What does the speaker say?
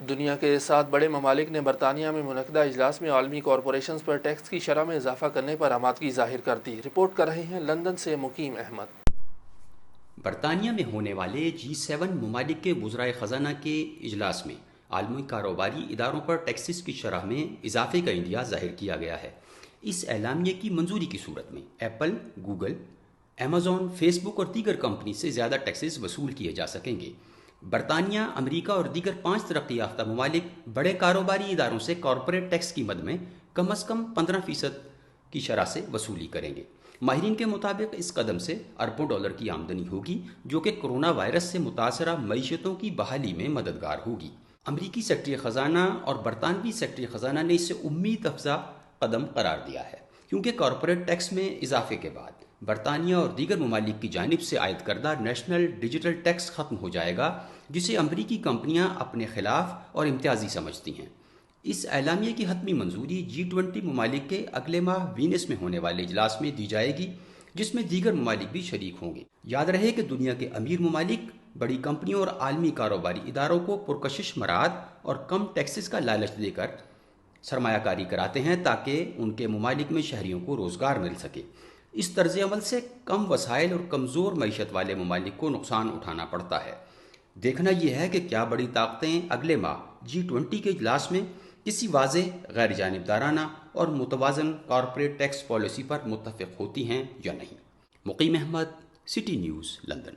دنیا کے 7 بڑے ممالک نے برطانیہ میں منعقدہ اجلاس میں عالمی کارپوریشنز پر ٹیکس کی شرح میں اضافہ کرنے پر آمادگی ظاہر کر دی۔ رپورٹ کر رہے ہیں لندن سے مقیم احمد۔ برطانیہ میں ہونے والے G7 ممالک کے وزرائے خزانہ کے اجلاس میں عالمی کاروباری اداروں پر ٹیکسز کی شرح میں اضافے کا عندیہ ظاہر کیا گیا ہے۔ اس اعلامیے کی منظوری کی صورت میں ایپل، گوگل، ایمیزون، فیس بک اور دیگر کمپنی سے زیادہ ٹیکسز وصول کیے جا سکیں گے۔ برطانیہ، امریکہ اور دیگر 5 ترقی یافتہ ممالک بڑے کاروباری اداروں سے کارپوریٹ ٹیکس کی مد میں کم از کم 15% کی شرح سے وصولی کریں گے۔ ماہرین کے مطابق اس قدم سے اربوں ڈالر کی آمدنی ہوگی، جو کہ کرونا وائرس سے متاثرہ معیشتوں کی بحالی میں مددگار ہوگی۔ امریکی سیکرٹری خزانہ اور برطانوی سیکرٹری خزانہ نے اسے امید افزا قدم قرار دیا ہے، کیونکہ کارپوریٹ ٹیکس میں اضافے کے بعد برطانیہ اور دیگر ممالک کی جانب سے عائد کردہ نیشنل ڈیجیٹل ٹیکس ختم ہو جائے گا، جسے امریکی کمپنیاں اپنے خلاف اور امتیازی سمجھتی ہیں۔ اس اعلامیے کی حتمی منظوری G20 ممالک کے اگلے ماہ وینس میں ہونے والے اجلاس میں دی جائے گی، جس میں دیگر ممالک بھی شریک ہوں گے۔ یاد رہے کہ دنیا کے امیر ممالک بڑی کمپنیوں اور عالمی کاروباری اداروں کو پرکشش مراعات اور کم ٹیکسز کا لالچ دے کر سرمایہ کاری کراتے ہیں تاکہ ان کے ممالک میں شہریوں کو روزگار مل سکے۔ اس طرز عمل سے کم وسائل اور کمزور معیشت والے ممالک کو نقصان اٹھانا پڑتا ہے۔ دیکھنا یہ ہے کہ کیا بڑی طاقتیں اگلے ماہ G20 کے اجلاس میں کسی واضح، غیر جانبدارانہ اور متوازن کارپوریٹ ٹیکس پالیسی پر متفق ہوتی ہیں یا نہیں۔ مقیم احمد، سٹی نیوز، لندن۔